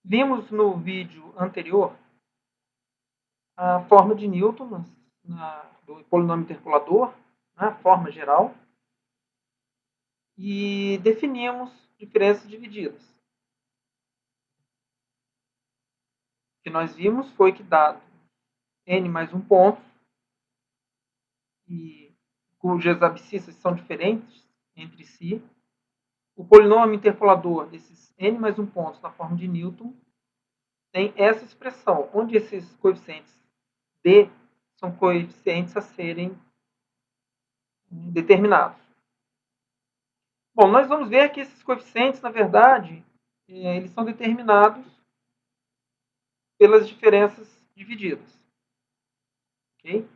Vimos no vídeo anterior a forma de Newton do polinômio interpolador, a forma geral, e definimos diferenças divididas. O que nós vimos foi que, dado n mais um ponto, e cujas abscissas são diferentes entre si, o polinômio interpolador desses n mais um pontos na forma de Newton tem essa expressão, onde esses coeficientes d são coeficientes a serem determinados. Bom, nós vamos ver que esses coeficientes, na verdade, eles são determinados pelas diferenças divididas. Okay?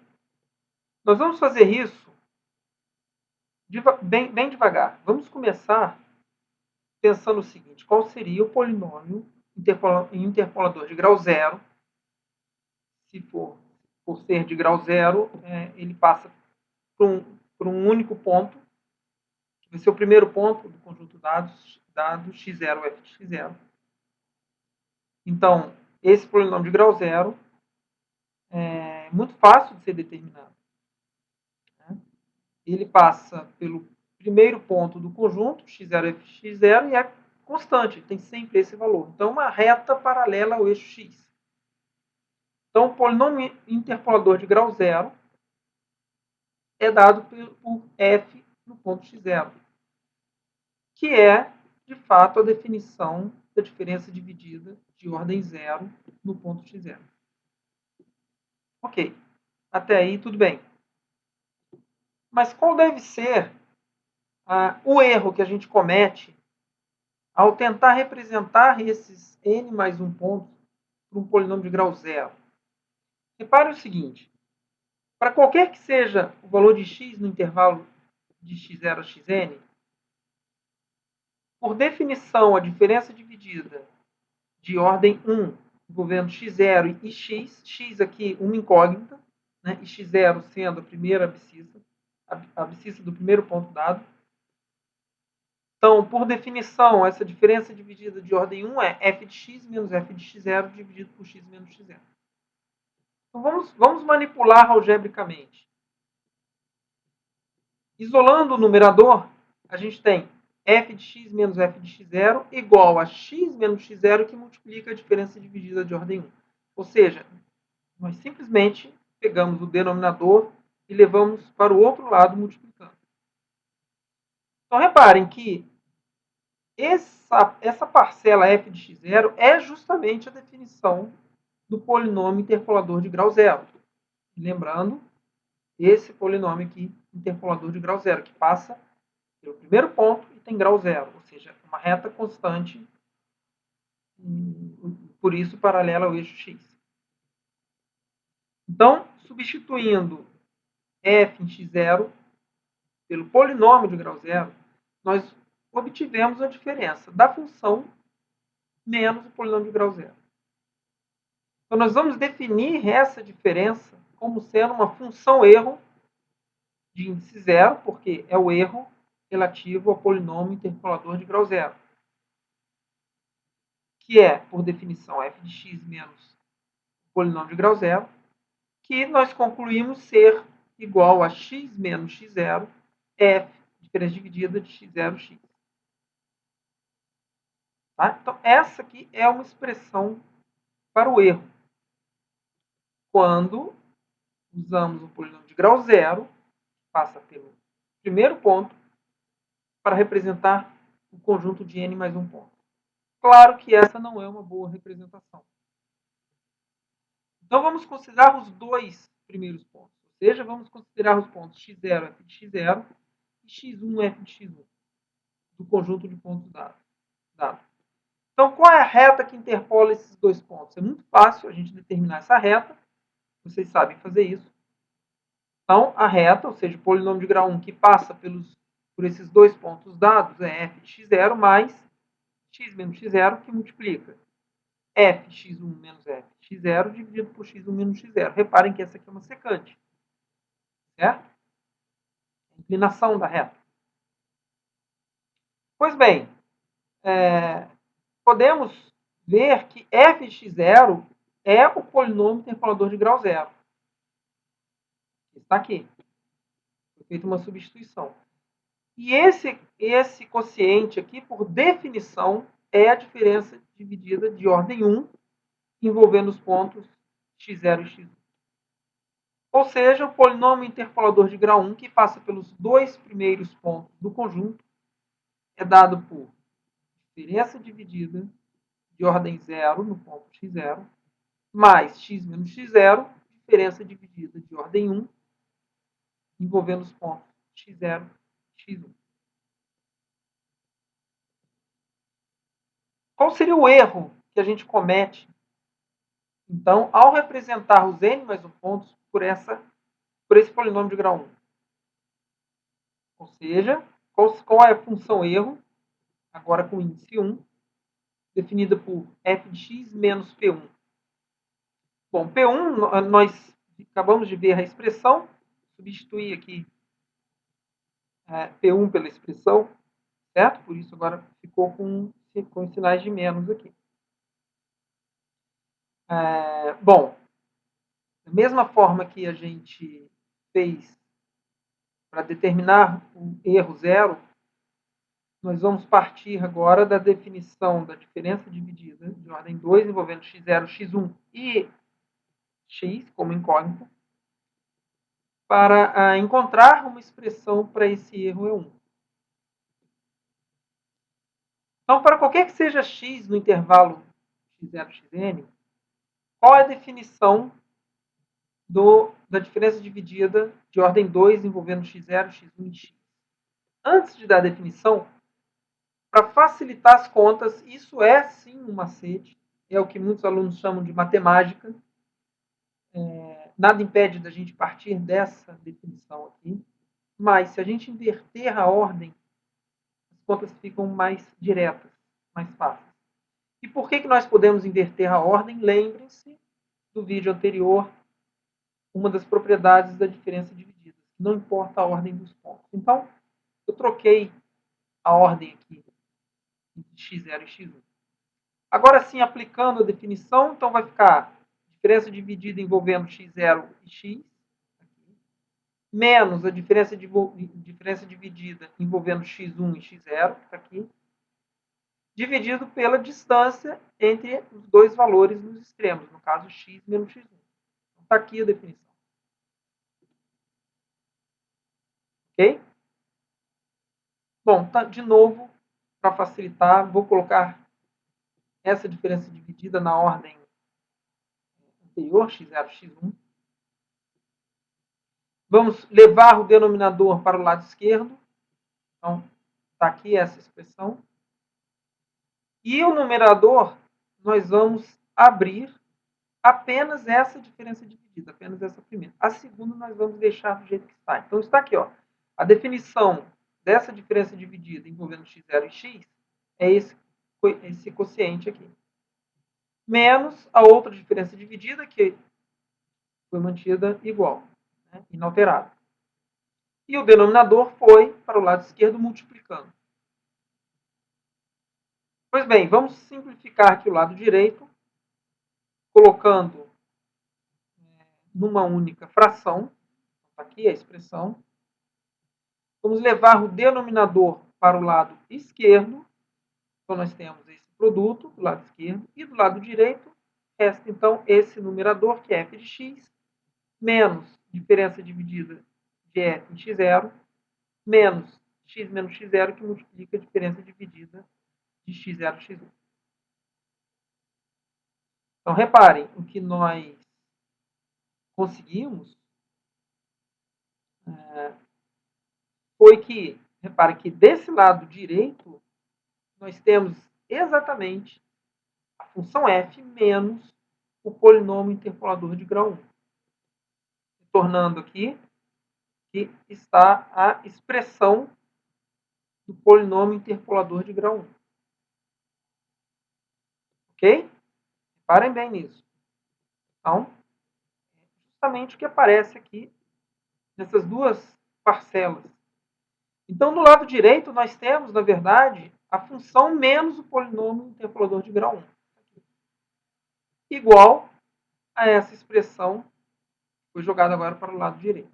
Nós vamos fazer isso bem devagar. Vamos começar pensando o seguinte: qual seria o polinômio interpolador de grau zero? Se por ser de grau zero, ele passa por um único ponto, que vai ser o primeiro ponto do conjunto dado x0, f de x0. Então, esse polinômio de grau zero é muito fácil de ser determinado. Ele passa pelo primeiro ponto do conjunto, x0, f de x0, e é constante, tem sempre esse valor. Então, uma reta paralela ao eixo x. Então, o polinômio interpolador de grau zero é dado por f no ponto x0, que é, de fato, a definição da diferença dividida de ordem zero no ponto x0. Ok, até aí tudo bem. Mas qual deve ser o erro que a gente comete ao tentar representar esses n mais um ponto para um polinômio de grau zero? Repare o seguinte: para qualquer que seja o valor de x no intervalo de x0 a xn, por definição, a diferença dividida de ordem 1 envolvendo x0 e x aqui uma incógnita, né, e x0 sendo a primeira abscissa, a abscissa do primeiro ponto dado. Então, por definição, essa diferença dividida de ordem 1 é f de x menos f de x0 dividido por x menos x0. Então, vamos manipular algebricamente. Isolando o numerador, a gente tem f de x menos f de x0 igual a x menos x0 que multiplica a diferença dividida de ordem 1. Ou seja, nós simplesmente pegamos o denominador e levamos para o outro lado multiplicando. Então, reparem que essa parcela f de x0 é justamente a definição do polinômio interpolador de grau zero. Lembrando, esse polinômio aqui, interpolador de grau zero, que passa pelo primeiro ponto e tem grau zero, ou seja, uma reta constante, por isso paralela ao eixo x. Então, substituindo f em x0 pelo polinômio de grau zero, nós obtivemos a diferença da função menos o polinômio de grau zero. Então, nós vamos definir essa diferença como sendo uma função erro de índice zero, porque é o erro relativo ao polinômio interpolador de grau zero, que é, por definição, f de x menos o polinômio de grau zero, que nós concluímos ser igual a x menos x0, f, diferença dividida de x0, x. Tá? Então, essa aqui é uma expressão para o erro. Quando usamos o polinômio de grau zero, passa pelo primeiro ponto, para representar o conjunto de n mais um ponto. Claro que essa não é uma boa representação. Então, vamos considerar os dois primeiros pontos. Ou seja, vamos considerar os pontos x0, f de x0 e x1, f de x1, do conjunto de pontos dados. Então, qual é a reta que interpola esses dois pontos? É muito fácil a gente determinar essa reta. Vocês sabem fazer isso. Então, a reta, ou seja, o polinômio de grau 1 que passa por esses dois pontos dados é f de x0 mais x menos x0, que multiplica f de x1 menos f de x0 dividido por x1 menos x0. Reparem que essa aqui é uma secante. Certo? A inclinação da reta. Pois bem, podemos ver que f de x0 é o polinômio interpolador de grau zero. Está aqui. Foi feita uma substituição. E esse quociente aqui, por definição, é a diferença dividida de ordem 1, envolvendo os pontos x0 e x1. Ou seja, o polinômio interpolador de grau 1, que passa pelos dois primeiros pontos do conjunto, é dado por diferença dividida de ordem 0 no ponto x0, mais x menos x0, diferença dividida de ordem 1, envolvendo os pontos x0 e x1. Qual seria o erro que a gente comete, então, ao representar os n mais 1 pontos por esse polinômio de grau 1? Ou seja, qual é a função erro, agora com índice 1, definida por f de x menos P1. Bom, P1, nós acabamos de ver a expressão, substituir aqui P1 pela expressão, certo? Por isso agora ficou com sinais de menos aqui. Bom, da mesma forma que a gente fez para determinar o erro zero, nós vamos partir agora da definição da diferença dividida de ordem 2, envolvendo x0, x1 e x como incógnita, para encontrar uma expressão para esse erro E1. Então, para qualquer que seja x no intervalo x0, xn, qual é a definição da diferença dividida de ordem 2 envolvendo x0, x1 e x? Antes de dar a definição, para facilitar as contas, isso é sim um macete, é o que muitos alunos chamam de matemática. Nada impede da gente partir dessa definição aqui, mas se a gente inverter a ordem, as contas ficam mais diretas, mais fáceis. E por que nós podemos inverter a ordem? Lembrem-se do vídeo anterior, uma das propriedades da diferença dividida. Não importa a ordem dos pontos. Então, eu troquei a ordem aqui entre x0 e x1. Agora sim, aplicando a definição, então vai ficar diferença dividida envolvendo x0 e x, menos a diferença dividida envolvendo x1 e x0, que está aqui, dividido pela distância entre os dois valores nos extremos, no caso x menos x1. Então, está aqui a definição. Ok? Bom, tá, de novo, para facilitar, vou colocar essa diferença dividida na ordem anterior, x0, x1. Vamos levar o denominador para o lado esquerdo. Então, está aqui essa expressão. E o numerador, nós vamos abrir apenas essa diferença dividida, apenas essa primeira. A segunda nós vamos deixar do jeito que está. Então, está aqui, ó. A definição dessa diferença dividida envolvendo x0 e x é esse quociente aqui. Menos a outra diferença dividida, que foi mantida igual, né, inalterada. E o denominador foi para o lado esquerdo multiplicando. Pois bem, vamos simplificar aqui o lado direito, colocando numa única fração. Aqui a expressão. Vamos levar o denominador para o lado esquerdo. Então, nós temos esse produto do lado esquerdo. E do lado direito, resta então esse numerador, que é f de x, menos diferença dividida de f em x0, menos x menos x0, que multiplica a diferença dividida de x0 x1. Então, reparem, o que nós conseguimos foi que, reparem que desse lado direito, nós temos exatamente a função f menos o polinômio interpolador de grau 1. Tornando aqui que está a expressão do polinômio interpolador de grau 1. Ok? Reparem bem nisso. Então, justamente o que aparece aqui nessas duas parcelas. Então, do lado direito, nós temos, na verdade, a função menos o polinômio interpolador de grau 1. igual a essa expressão que foi jogada agora para o lado direito.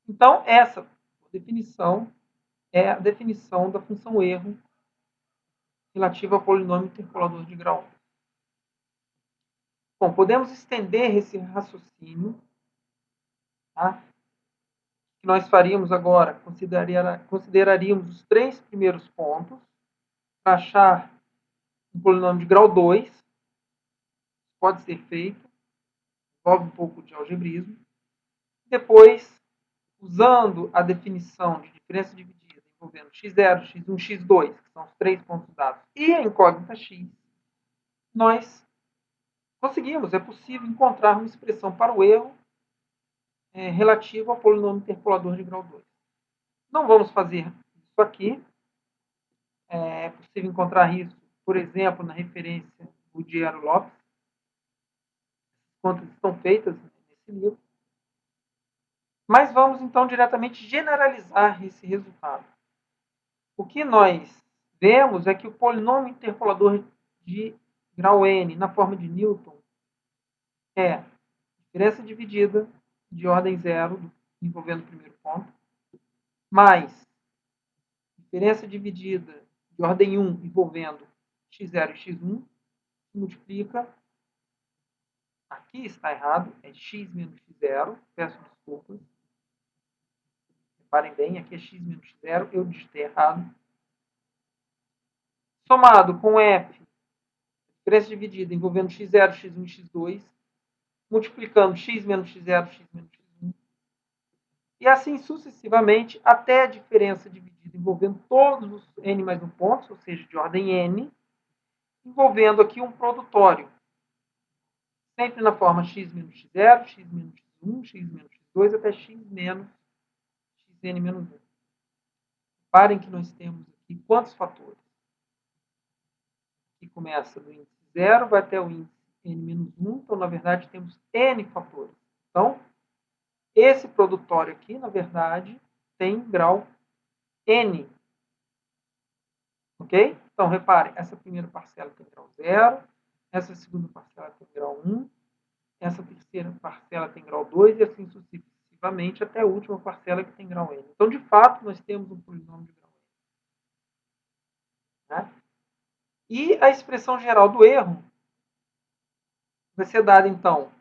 Então, essa definição é a definição da função erro relativa ao polinômio interpolador de grau 1. Bom, podemos estender esse raciocínio, tá? Que nós faríamos agora, consideraríamos os 3 primeiros pontos para achar um polinômio de grau 2. Pode ser feito, envolve um pouco de algebrismo. Depois, usando a definição de diferença dividida envolvendo x0, x1, x2, que são os 3 pontos dados, e a incógnita x, nós conseguimos, é possível encontrar uma expressão para o erro relativa ao polinômio interpolador de grau 2. Não vamos fazer isso aqui. É possível encontrar isso, por exemplo, na referência do Diário Lopes. As contas estão feitas nesse livro. Mas vamos, então, diretamente generalizar esse resultado. O que nós vemos é que o polinômio interpolador de grau n, na forma de Newton, é diferença dividida de ordem zero, envolvendo o primeiro ponto, mais diferença dividida de ordem 1, envolvendo x0 e x1, que multiplica, aqui está errado, é x menos x0, peço desculpas. Reparem bem, aqui é x menos x0, eu digitei errado. Somado com f, diferença dividida envolvendo x0, x1 e x2, multiplicando x menos x0, x menos x1, e assim sucessivamente, até a diferença dividida envolvendo todos os n mais 1 pontos, ou seja, de ordem n, envolvendo aqui um produtório. Sempre na forma x menos x0, x menos x1, x menos x2, até x menos xn menos 1. Reparem que nós temos aqui quantos fatores? Aqui começa do índice 0, vai até o índice n menos 1, então, na verdade, temos n fatores. Então, esse produtório aqui, na verdade, tem grau n. Ok? Então, reparem, essa primeira parcela tem grau 0, essa segunda parcela tem grau 1, essa terceira parcela tem grau 2 e assim sucessivamente até a última parcela que tem grau n. Então, de fato, nós temos um polinômio de grau n. Né? E a expressão geral do erro vai ser dada, então,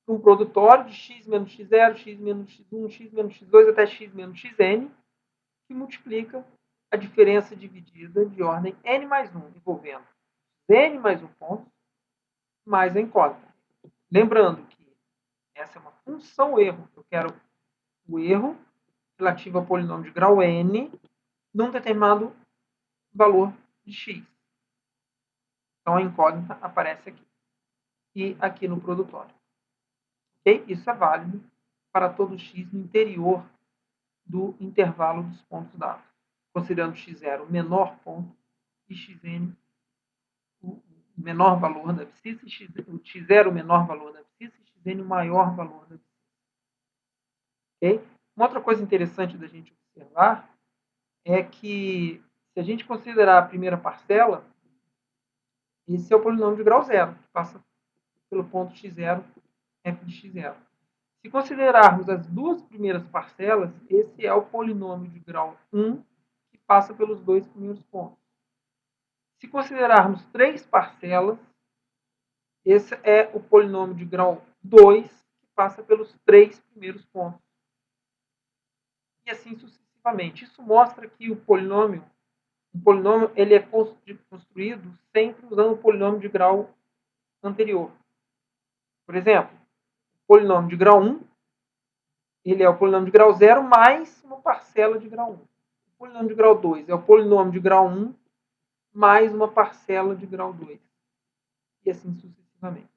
por um produtório de x menos x0, x menos x1, x menos x2 até x menos xn, que multiplica a diferença dividida de ordem n mais 1, envolvendo n mais 1 ponto, mais a incógnita. Lembrando que essa é uma função erro. Eu quero o erro relativo ao polinômio de grau n num determinado valor de x. Então, a incógnita aparece aqui. E aqui no produtório. Okay? Isso é válido para todo x no interior do intervalo dos pontos dados, considerando x0 o menor ponto e xn o menor valor da abscissa, o x0 o menor valor da abscissa e xn o maior valor da abscissa. Okay? Uma outra coisa interessante da gente observar é que, se a gente considerar a primeira parcela, esse é o polinômio de grau zero, que passa pelo ponto x0, f de x0. Se considerarmos as duas primeiras parcelas, esse é o polinômio de grau 1, que passa pelos dois primeiros pontos. Se considerarmos 3 parcelas, esse é o polinômio de grau 2, que passa pelos 3 primeiros pontos. E assim sucessivamente. Isso mostra que o polinômio ele é construído sempre usando o polinômio de grau anterior. Por exemplo, o polinômio de grau 1, ele é o polinômio de grau 0 mais uma parcela de grau 1. O polinômio de grau 2 é o polinômio de grau 1 mais uma parcela de grau 2. E assim sucessivamente.